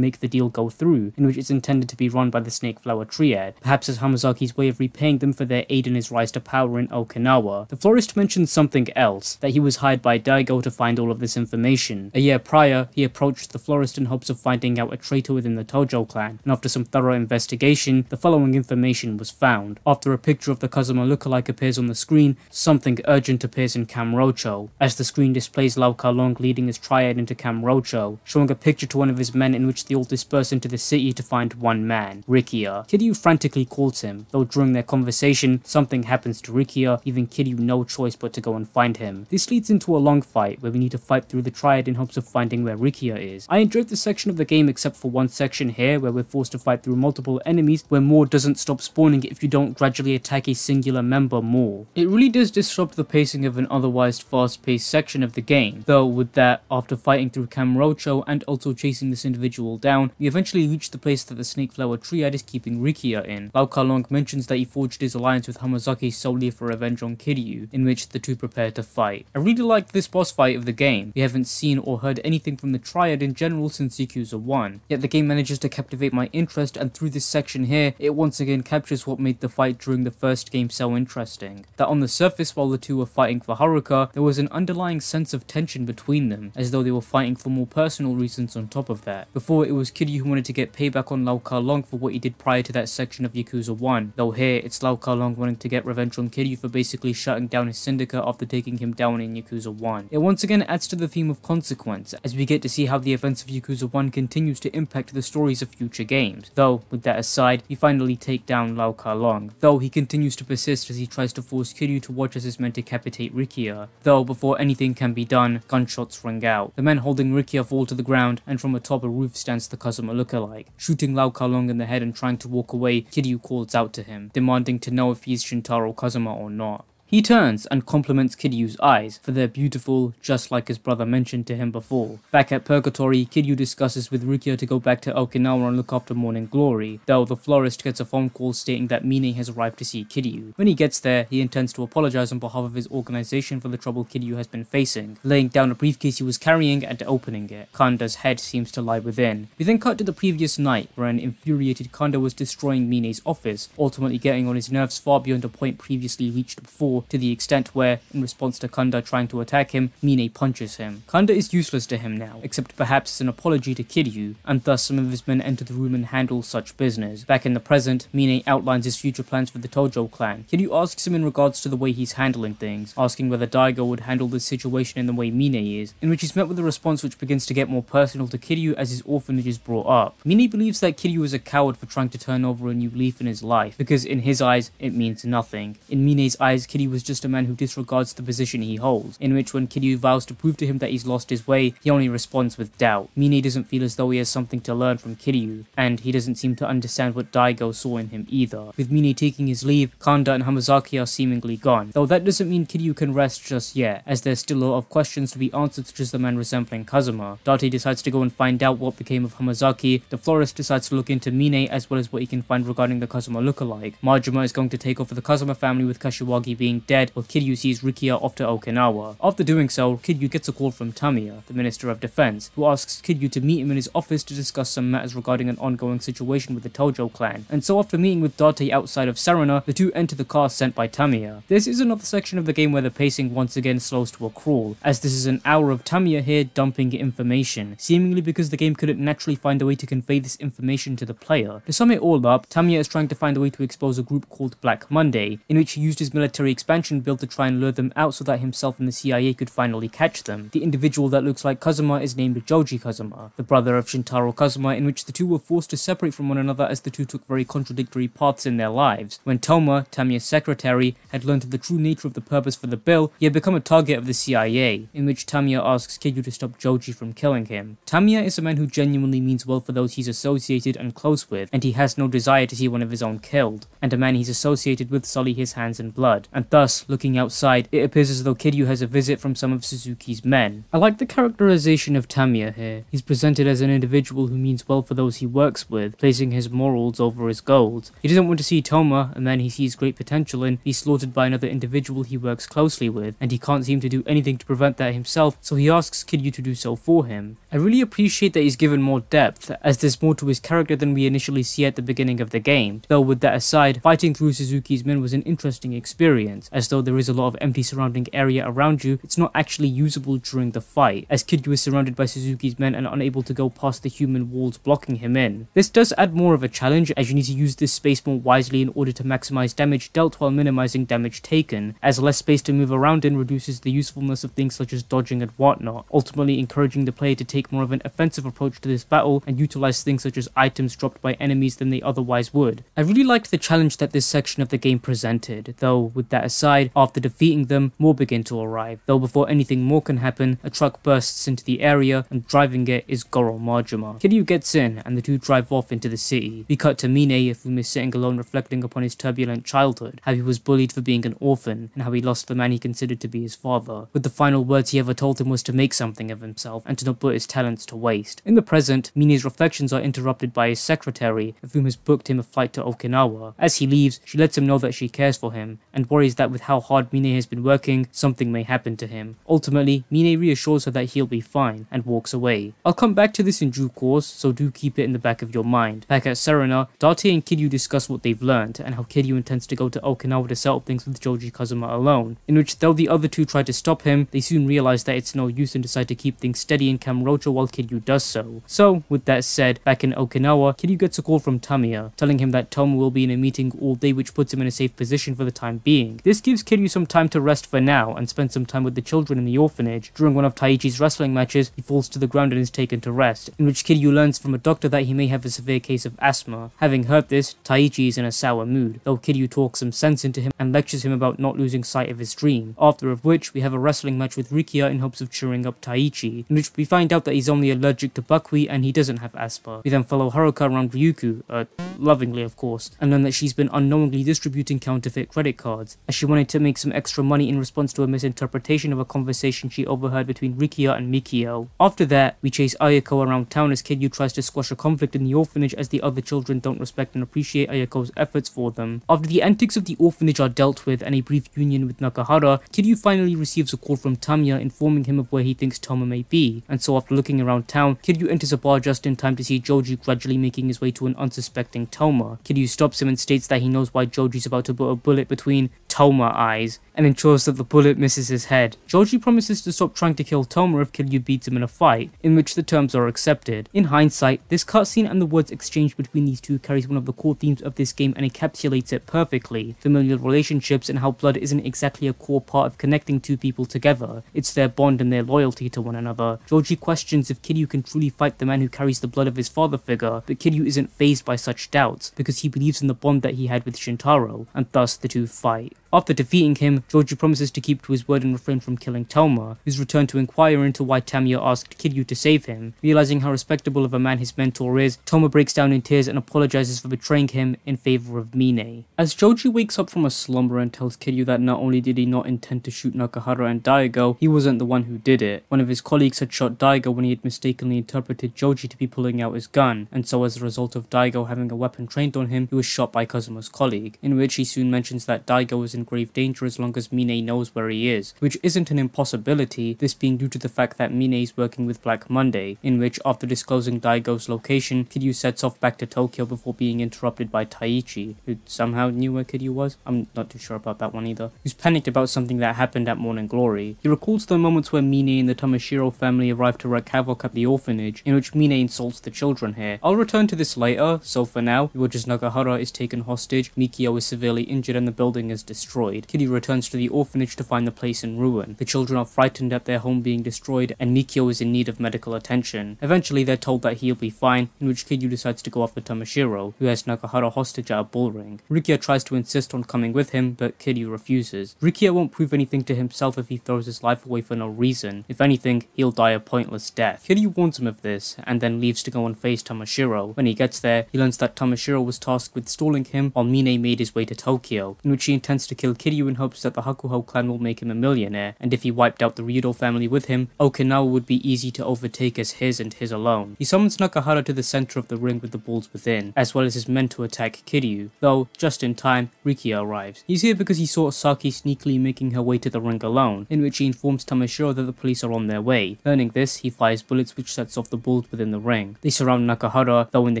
make the deal go through, in which it's intended to be run by the Snake Flower Triad, perhaps as Hamazaki's way of repaying them for their aid in his rise to power in Okinawa. The florist mentions something else, that he was hired by Daigo to find all of this information. A year prior, he approached the florist in hopes of finding out a traitor within the Tojo clan, and after some thorough investigation, the following information was found. After a picture of the Kazuma lookalike appears on the screen, something urgent appears in Kamurocho, as the screen displays Lau Ka-long leading his triad into Kamurocho, showing a picture to one of his men in which they all disperse into the city to find one man, Rikia. Kiryu frantically calls him, though during their conversation, something happens to Rikia, leaving Kiryu no choice but to go and find him. This leads into a long fight, where we need to fight through the triad in hopes of finding where Rikia is. I enjoyed this section of the game except for one section here, where we're forced to fight through multiple enemies, where more doesn't stop spawning if you don't gradually attack a singular member more. It really does disrupt the pacing of an otherwise fast-paced section of the game, though with that, after fighting through Kamurocho and also chasing this individual down, we eventually reach the place that the Snake Flower Triad is keeping Rikia in. Lau Ka-long mentions that he forged his alliance with Hamazaki solely for revenge on Kiryu, in which the two prepare to fight. I really liked this boss fight of the game. We haven't seen or heard anything from the Triad in general since Yakuza 1, yet the game manages to captivate my interest, and through this section here, it once again captures what made the fight during the first game so interesting. That on the surface, while the two were fighting for Haruka, there was an underlying sense of tension between them, as though they were fighting for more personal reasons on top of that. Before, it was Kiryu who wanted to get payback on Lau Ka-long for what he did prior to that section of Yakuza 1, though here, it's Lau Ka-long wanting to get revenge on Kiryu for basically shutting down his syndicate after taking him down in Yakuza 1. It once again adds to the theme of consequence, as we get to see how the events of Yakuza 1 continues to impact the stories of future games. Though, with that aside, we finally take down Lau Ka-long, though he continues to persist as he tries to force Kiryu to watch as his men decapitate Rikia. Though, before anything can be done, gunshots ring out. The men holding Rikia fall to the ground, and from atop a roof stands the Kazuma lookalike. Shooting Lau Ka-long in the head and trying to walk away, Kiryu calls out to him, demanding to know if he is Shintaro Kazuma or not. He turns and compliments Kiryu's eyes, for they're beautiful, just like his brother mentioned to him before. Back at Purgatory, Kiryu discusses with Rukia to go back to Okinawa and look after Morning Glory, though the florist gets a phone call stating that Mine has arrived to see Kiryu. When he gets there, he intends to apologize on behalf of his organization for the trouble Kiryu has been facing, laying down a briefcase he was carrying and opening it. Kanda's head seems to lie within. We then cut to the previous night, where an infuriated Kanda was destroying Mine's office, ultimately getting on his nerves far beyond a point previously reached before, to the extent where, in response to Kanda trying to attack him, Mine punches him. Kanda is useless to him now, except perhaps as an apology to Kiryu, and thus some of his men enter the room and handle such business. Back in the present, Mine outlines his future plans for the Tojo clan. Kiryu asks him in regards to the way he's handling things, asking whether Daigo would handle this situation in the way Mine is, in which he's met with a response which begins to get more personal to Kiryu as his orphanage is brought up. Mine believes that Kiryu is a coward for trying to turn over a new leaf in his life, because in his eyes, it means nothing. In Mine's eyes, Kiryu was just a man who disregards the position he holds, in which when Kiryu vows to prove to him that he's lost his way, he only responds with doubt. Mine doesn't feel as though he has something to learn from Kiryu, and he doesn't seem to understand what Daigo saw in him either. With Mine taking his leave, Kanda and Hamazaki are seemingly gone, though that doesn't mean Kiryu can rest just yet, as there's still a lot of questions to be answered, such as the man resembling Kazuma. Date decides to go and find out what became of Hamazaki. The florist decides to look into Mine as well as what he can find regarding the Kazuma lookalike. Majima is going to take over the Kazuma family with Kashiwagi being dead, while Kiryu sees Rukia off to Okinawa. After doing so, Kiryu gets a call from Tamiya, the Minister of Defense, who asks Kiryu to meet him in his office to discuss some matters regarding an ongoing situation with the Tojo clan. And so after meeting with Date outside of Sarana, the two enter the car sent by Tamiya. This is another section of the game where the pacing once again slows to a crawl, as this is an hour of Tamiya here dumping information, seemingly because the game couldn't naturally find a way to convey this information to the player. To sum it all up, Tamiya is trying to find a way to expose a group called Black Monday, in which he used his military expansion build to try and lure them out so that himself and the CIA could finally catch them. The individual that looks like Kazuma is named Joji Kazuma, the brother of Shintaro Kazuma, in which the two were forced to separate from one another as the two took very contradictory paths in their lives. When Toma, Tamiya's secretary, had learned of the true nature of the purpose for the bill, he had become a target of the CIA, in which Tamiya asks Kiryu to stop Joji from killing him. Tamiya is a man who genuinely means well for those he's associated and close with, and he has no desire to see one of his own killed, and a man he's associated with sully his hands in blood. And thus, looking outside, it appears as though Kiryu has a visit from some of Suzuki's men. I like the characterization of Tamiya here. He's presented as an individual who means well for those he works with, placing his morals over his goals. He doesn't want to see Toma, a man he sees great potential in, be slaughtered by another individual he works closely with, and he can't seem to do anything to prevent that himself, so he asks Kiryu to do so for him. I really appreciate that he's given more depth, as there's more to his character than we initially see at the beginning of the game. Though with that aside, fighting through Suzuki's men was an interesting experience, as though there is a lot of empty surrounding area around you, it's not actually usable during the fight, as Kiryu is surrounded by Suzuki's men and unable to go past the human walls blocking him in. This does add more of a challenge, as you need to use this space more wisely in order to maximize damage dealt while minimizing damage taken, as less space to move around in reduces the usefulness of things such as dodging and whatnot, ultimately encouraging the player to take more of an offensive approach to this battle and utilize things such as items dropped by enemies than they otherwise would. I really liked the challenge that this section of the game presented, though with that aside, after defeating them, more begin to arrive, though before anything more can happen, a truck bursts into the area and driving it is Goro Majima. Kiryu gets in and the two drive off into the city. We cut to Mine, whom is sitting alone reflecting upon his turbulent childhood, how he was bullied for being an orphan, and how he lost the man he considered to be his father, with the final words he ever told him was to make something of himself and to not put his talents to waste. In the present, Mine's reflections are interrupted by his secretary, of whom has booked him a flight to Okinawa. As he leaves, she lets him know that she cares for him, and worries that with how hard Mine has been working, something may happen to him. Ultimately, Mine reassures her that he'll be fine, and walks away. I'll come back to this in due course, so do keep it in the back of your mind. Back at Serena, Date and Kiryu discuss what they've learned, and how Kiryu intends to go to Okinawa to settle things with Joji Kazuma alone, in which though the other two try to stop him, they soon realize that it's no use and decide to keep things steady in Kamurocho while Kiryu does so. So, with that said, back in Okinawa, Kiryu gets a call from Tamiya, telling him that Toma will be in a meeting all day which puts him in a safe position for the time being. This gives Kiryu some time to rest for now, and spend some time with the children in the orphanage. During one of Taichi's wrestling matches, he falls to the ground and is taken to rest, in which Kiryu learns from a doctor that he may have a severe case of asthma. Having heard this, Taichi is in a sour mood, though Kiryu talks some sense into him and lectures him about not losing sight of his dream, after of which we have a wrestling match with Rukia in hopes of cheering up Taichi, in which we find out that he's only allergic to buckwheat and he doesn't have asthma. We then follow Haruka around Ryuku, lovingly of course, and learn that she's been unknowingly distributing counterfeit credit cards, as as she wanted to make some extra money in response to a misinterpretation of a conversation she overheard between Rikiya and Mikio. After that, we chase Ayako around town as Kiryu tries to squash a conflict in the orphanage as the other children don't respect and appreciate Ayako's efforts for them. After the antics of the orphanage are dealt with and a brief union with Nakahara, Kiryu finally receives a call from Tamiya informing him of where he thinks Toma may be, and so after looking around town, Kiryu enters a bar just in time to see Joji gradually making his way to an unsuspecting Toma. Kiryu stops him and states that he knows why Joji's about to put a bullet between Toma eyes, and ensures that the bullet misses his head. Joji promises to stop trying to kill Toma if Kiryu beats him in a fight, in which the terms are accepted. In hindsight, this cutscene and the words exchanged between these two carries one of the core themes of this game and encapsulates it perfectly: familial relationships and how blood isn't exactly a core part of connecting two people together, it's their bond and their loyalty to one another. Joji questions if Kiryu can truly fight the man who carries the blood of his father figure, but Kiryu isn't fazed by such doubts, because he believes in the bond that he had with Shintaro, and thus the two fight. After defeating him, Joji promises to keep to his word and refrain from killing Toma, who's returned to inquire into why Tamiya asked Kiryu to save him. Realizing how respectable of a man his mentor is, Toma breaks down in tears and apologizes for betraying him in favor of Mine. As Joji wakes up from a slumber and tells Kiryu that not only did he not intend to shoot Nakahara and Daigo, he wasn't the one who did it. One of his colleagues had shot Daigo when he had mistakenly interpreted Joji to be pulling out his gun, and so as a result of Daigo having a weapon trained on him, he was shot by Kazuma's colleague, in which he soon mentions that Daigo is in grave danger as long as Mine knows where he is, which isn't an impossibility, this being due to the fact that Mine is working with Black Monday, in which after disclosing Daigo's location, Kiryu sets off back to Tokyo before being interrupted by Taichi, who somehow knew where Kiryu was. I'm not too sure about that one either, who's panicked about something that happened at Morning Glory. He recalls the moments where Mine and the Tamashiro family arrived to wreak havoc at the orphanage, in which Mine insults the children here. I'll return to this later, so for now, we watch as Nakahara is taken hostage, Mikio is severely injured and the building is destroyed. Kiryu returns to the orphanage to find the place in ruin. The children are frightened at their home being destroyed and Mikio is in need of medical attention. Eventually they're told that he'll be fine, in which Kiryu decides to go after Tamashiro, who has Nakahara hostage at a bull ring. Rikiya tries to insist on coming with him, but Kiryu refuses. Rikiya won't prove anything to himself if he throws his life away for no reason. If anything, he'll die a pointless death. Kiryu warns him of this, and then leaves to go and face Tamashiro. When he gets there, he learns that Tamashiro was tasked with stalling him while Mine made his way to Tokyo, in which he intends to kill Kiryu in hopes that the Hakuho clan will make him a millionaire, and if he wiped out the Ryudo family with him, Okinawa would be easy to overtake as his and his alone. He summons Nakahara to the center of the ring with the bulls within, as well as his men to attack Kiryu, though, just in time, Rikiya arrives. He's here because he saw Saki sneakily making her way to the ring alone, in which he informs Tamashiro that the police are on their way. Learning this, he fires bullets which sets off the bulls within the ring. They surround Nakahara, though in the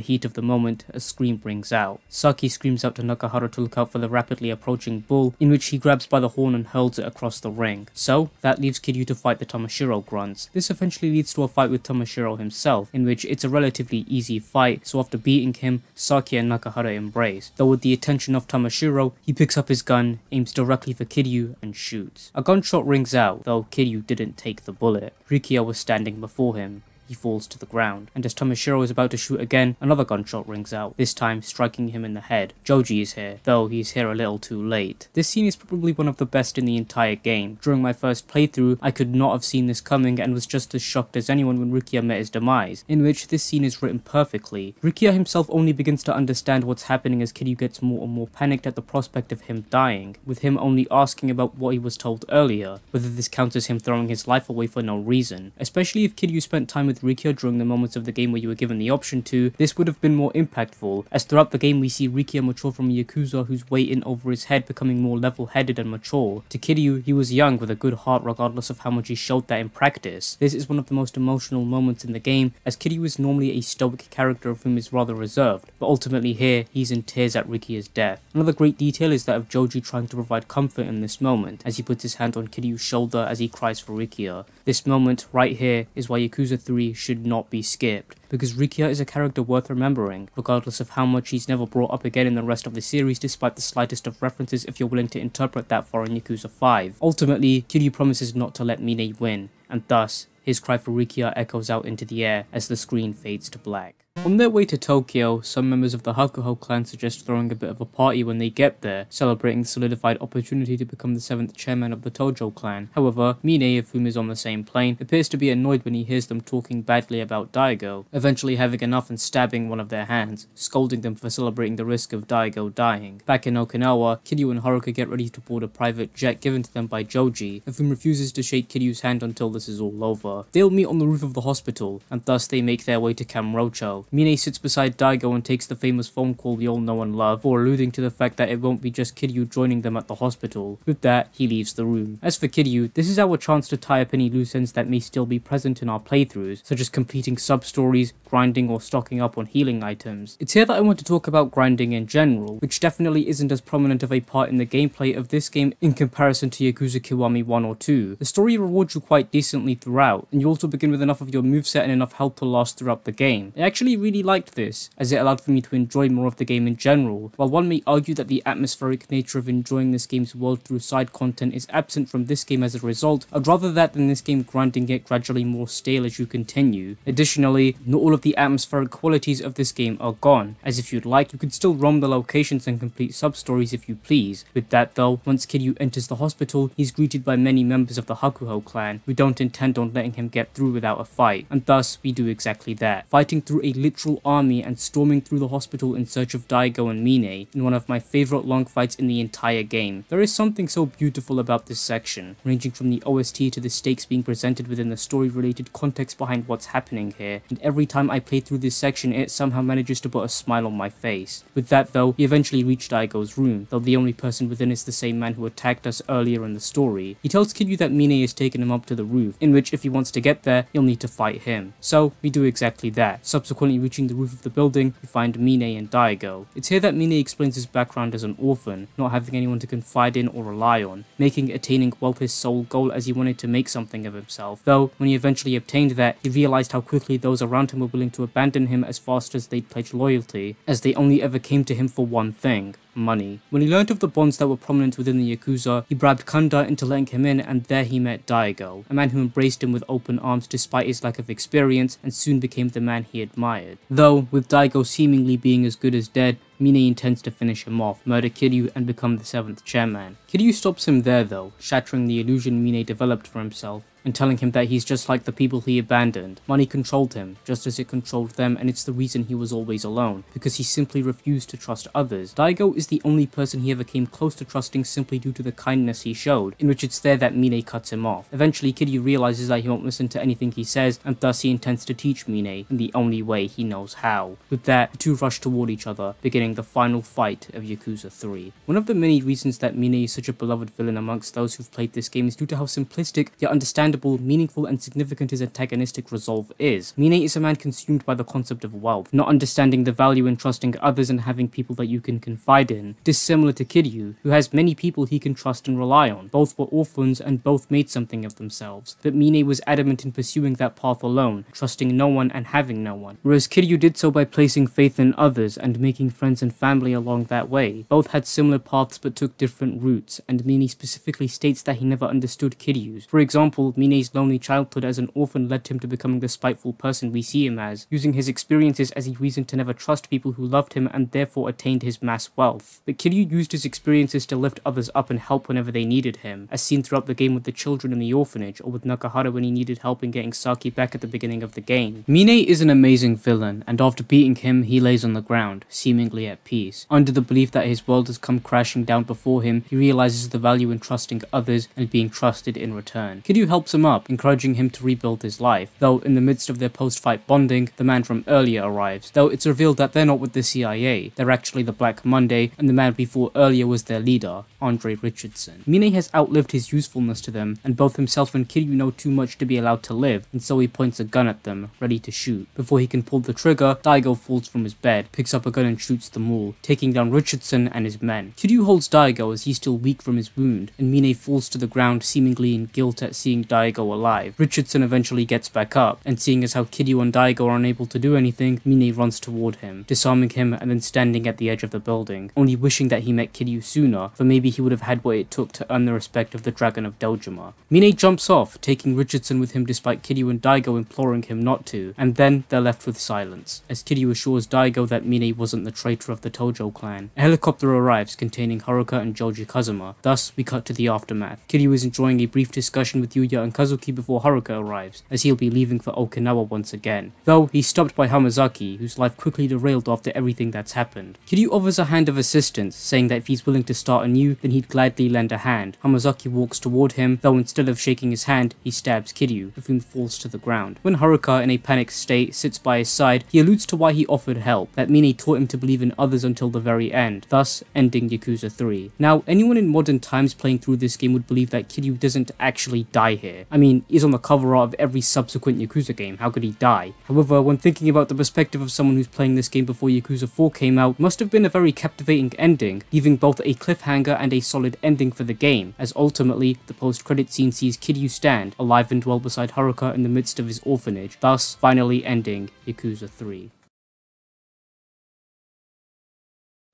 heat of the moment, a scream rings out. Saki screams out to Nakahara to look out for the rapidly approaching bull, in which he grabs by the horn and hurls it across the ring. So, that leaves Kiryu to fight the Tamashiro grunts. This eventually leads to a fight with Tamashiro himself, in which it's a relatively easy fight, so after beating him, Saki and Nakahara embrace. Though with the attention of Tamashiro, he picks up his gun, aims directly for Kiryu, and shoots. A gunshot rings out, though Kiryu didn't take the bullet. Rikiya was standing before him. He falls to the ground, and as Tamashiro is about to shoot again, another gunshot rings out, this time striking him in the head. Joji is here, though he's here a little too late. This scene is probably one of the best in the entire game. During my first playthrough, I could not have seen this coming and was just as shocked as anyone when Rikiya met his demise, in which this scene is written perfectly. Rikiya himself only begins to understand what's happening as Kiryu gets more and more panicked at the prospect of him dying, with him only asking about what he was told earlier, whether this counts as him throwing his life away for no reason. Especially if Kiryu spent time with Rikiya during the moments of the game where you were given the option to, this would have been more impactful, as throughout the game we see Rikiya mature from a Yakuza who's way in over his head, becoming more level-headed and mature. To Kiryu, he was young with a good heart regardless of how much he showed that in practice. This is one of the most emotional moments in the game, as Kiryu is normally a stoic character of whom is rather reserved, but ultimately here, he's in tears at Rikiya's death. Another great detail is that of Joji trying to provide comfort in this moment, as he puts his hand on Kiryu's shoulder as he cries for Rikiya. This moment, right here, is why Yakuza 3 should not be skipped, because Rikiya is a character worth remembering, regardless of how much he's never brought up again in the rest of the series despite the slightest of references if you're willing to interpret that far in Yakuza 5. Ultimately, Kiryu promises not to let Mine win, and thus, his cry for Rikiya echoes out into the air as the screen fades to black. On their way to Tokyo, some members of the Hakuho clan suggest throwing a bit of a party when they get there, celebrating the solidified opportunity to become the 7th chairman of the Tojo clan. However, Mine, of whom is on the same plane, appears to be annoyed when he hears them talking badly about Daigo, eventually having enough and stabbing one of their hands, scolding them for celebrating the risk of Daigo dying. Back in Okinawa, Kiryu and Haruka get ready to board a private jet given to them by Joji, of whom refuses to shake Kiryu's hand until this is all over. They'll meet on the roof of the hospital, and thus they make their way to Kamurocho. Mine sits beside Daigo and takes the famous phone call we all know and love, for alluding to the fact that it won't be just Kiryu joining them at the hospital. With that, he leaves the room. As for Kiryu, this is our chance to tie up any loose ends that may still be present in our playthroughs, such as completing sub-stories, grinding or stocking up on healing items. It's here that I want to talk about grinding in general, which definitely isn't as prominent of a part in the gameplay of this game in comparison to Yakuza Kiwami 1 or 2. The story rewards you quite decently throughout, and you also begin with enough of your moveset and enough health to last throughout the game. I actually really liked this, as it allowed for me to enjoy more of the game in general. While one may argue that the atmospheric nature of enjoying this game's world through side content is absent from this game as a result, I'd rather that than this game grinding get gradually more stale as you continue. Additionally, not all of the atmospheric qualities of this game are gone, as if you'd like, you could still roam the locations and complete sub-stories if you please. With that though, once Kiryu enters the hospital, he's greeted by many members of the Hakuho clan, who don't intend on letting him get through without a fight, and thus we do exactly that, fighting through a literal army and storming through the hospital in search of Daigo and Mine, in one of my favourite long fights in the entire game. There is something so beautiful about this section, ranging from the OST to the stakes being presented within the story-related context behind what's happening here, and every time I play through this section it somehow manages to put a smile on my face. With that though, we eventually reach Daigo's room, though the only person within is the same man who attacked us earlier in the story. He tells Kiryu that Mine has taken him up to the roof, in which if he wants to get there, he'll need to fight him. So, we do exactly that. Subsequently reaching the roof of the building, we find Mine and Daigo. It's here that Mine explains his background as an orphan, not having anyone to confide in or rely on, making attaining wealth his sole goal as he wanted to make something of himself. Though, when he eventually obtained that, he realized how quickly those around him were willing to abandon him as fast as they'd pledge loyalty, as they only ever came to him for one thing: money. When he learned of the bonds that were prominent within the Yakuza, he bribed Kanda into letting him in, and there he met Daigo, a man who embraced him with open arms despite his lack of experience, and soon became the man he admired. Though, with Daigo seemingly being as good as dead, Mine intends to finish him off, murder Kiryu, and become the 7th chairman. Kiryu stops him there though, shattering the illusion Mine developed for himself, and telling him that he's just like the people he abandoned. Money controlled him, just as it controlled them, and it's the reason he was always alone, because he simply refused to trust others. Daigo is the only person he ever came close to trusting simply due to the kindness he showed, in which it's there that Mine cuts him off. Eventually, Kiryu realizes that he won't listen to anything he says, and thus he intends to teach Mine in the only way he knows how. With that, the two rush toward each other, beginning the final fight of Yakuza 3. One of the many reasons that Mine is such a beloved villain amongst those who've played this game is due to how simplistic, yet understandable, meaningful, and significant his antagonistic resolve is. Mine is a man consumed by the concept of wealth, not understanding the value in trusting others and having people that you can confide in, dissimilar to Kiryu, who has many people he can trust and rely on. Both were orphans and both made something of themselves, but Mine was adamant in pursuing that path alone, trusting no one and having no one, whereas Kiryu did so by placing faith in others and making friends and family along that way. Both had similar paths but took different routes, and Mine specifically states that he never understood Kiryu's. For example, Mine's lonely childhood as an orphan led him to becoming the spiteful person we see him as, using his experiences as a reason to never trust people who loved him and therefore attained his mass wealth. But Kiryu used his experiences to lift others up and help whenever they needed him, as seen throughout the game with the children in the orphanage, or with Nakahara when he needed help in getting Saki back at the beginning of the game. Mine is an amazing villain, and after beating him, he lays on the ground, seemingly at peace. Under the belief that his world has come crashing down before him, he realizes the value in trusting others and being trusted in return. Kiryu helps him up, encouraging him to rebuild his life, though in the midst of their post-fight bonding, the man from earlier arrives, though it's revealed that they're not with the CIA, they're actually the Black Monday, and the man before earlier was their leader, Andre Richardson. Mine has outlived his usefulness to them, and both himself and Kiryu know too much to be allowed to live, and so he points a gun at them, ready to shoot. Before he can pull the trigger, Daigo falls from his bed, picks up a gun and shoots them all, taking down Richardson and his men. Kiryu holds Daigo as he's still weak from his wound, and Mine falls to the ground seemingly in guilt at seeing Daigo alive. Richardson eventually gets back up, and seeing as how Kiryu and Daigo are unable to do anything, Mine runs toward him, disarming him and then standing at the edge of the building, only wishing that he met Kiryu sooner, for maybe he would have had what it took to earn the respect of the Dragon of Dojima. Mine jumps off, taking Richardson with him despite Kiryu and Daigo imploring him not to, and then they're left with silence, as Kiryu assures Daigo that Mine wasn't the traitor of the Tojo clan. A helicopter arrives containing Haruka and Joji Kazuma, thus we cut to the aftermath. Kiryu is enjoying a brief discussion with Yuya and Kazuki before Haruka arrives, as he'll be leaving for Okinawa once again, though he's stopped by Hamazaki, whose life quickly derailed after everything that's happened. Kiryu offers a hand of assistance, saying that if he's willing to start anew, then he'd gladly lend a hand. Hamazaki walks toward him, though instead of shaking his hand, he stabs Kiryu, with whom falls to the ground. When Haruka, in a panicked state, sits by his side, he alludes to why he offered help, that Mine taught him to believe in others until the very end, thus ending Yakuza 3. Now, anyone in modern times playing through this game would believe that Kiryu doesn't actually die here. I mean, he's on the cover art of every subsequent Yakuza game, how could he die? However, when thinking about the perspective of someone who's playing this game before Yakuza 4 came out, must have been a very captivating ending, leaving both a cliffhanger and a solid ending for the game, as ultimately, the post-credit scene sees Kiryu stand, alive and well beside Haruka in the midst of his orphanage, thus finally ending Yakuza 3.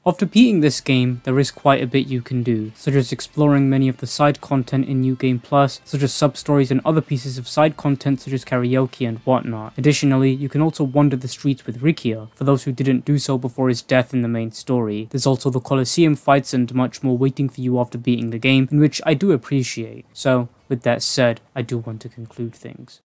After beating this game, there is quite a bit you can do, such as exploring many of the side content in New Game Plus, such as sub-stories and other pieces of side content such as karaoke and whatnot. Additionally, you can also wander the streets with Rikia, for those who didn't do so before his death in the main story. There's also the Colosseum fights and much more waiting for you after beating the game, in which I do appreciate. So, with that said, I do want to conclude things.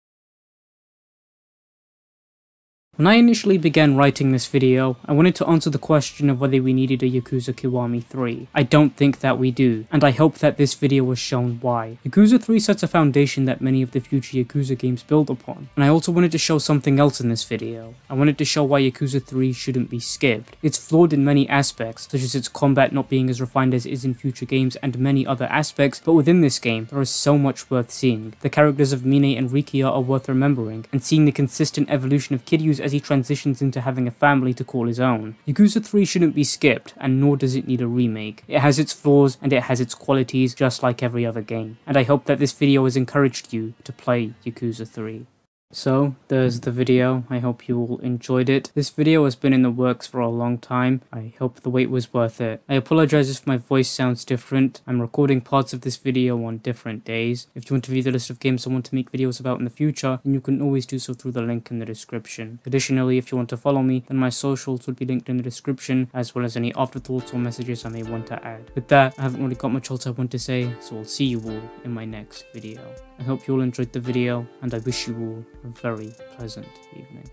When I initially began writing this video, I wanted to answer the question of whether we needed a Yakuza Kiwami 3. I don't think that we do, and I hope that this video has shown why. Yakuza 3 sets a foundation that many of the future Yakuza games build upon, and I also wanted to show something else in this video. I wanted to show why Yakuza 3 shouldn't be skipped. It's flawed in many aspects, such as its combat not being as refined as it is in future games and many other aspects, but within this game, there is so much worth seeing. The characters of Mine and Rikia are worth remembering, and seeing the consistent evolution of Kiryu's as he transitions into having a family to call his own. Yakuza 3 shouldn't be skipped, and nor does it need a remake. It has its flaws, and it has its qualities, just like every other game. And I hope that this video has encouraged you to play Yakuza 3. So, there's the video. I hope you all enjoyed it. This video has been in the works for a long time. I hope the wait was worth it. I apologize if my voice sounds different. I'm recording parts of this video on different days. If you want to view the list of games I want to make videos about in the future, then you can always do so through the link in the description. Additionally, if you want to follow me, then my socials will be linked in the description, as well as any afterthoughts or messages I may want to add. With that, I haven't really got much else I want to say, so I'll see you all in my next video. I hope you all enjoyed the video, and I wish you all a very pleasant evening.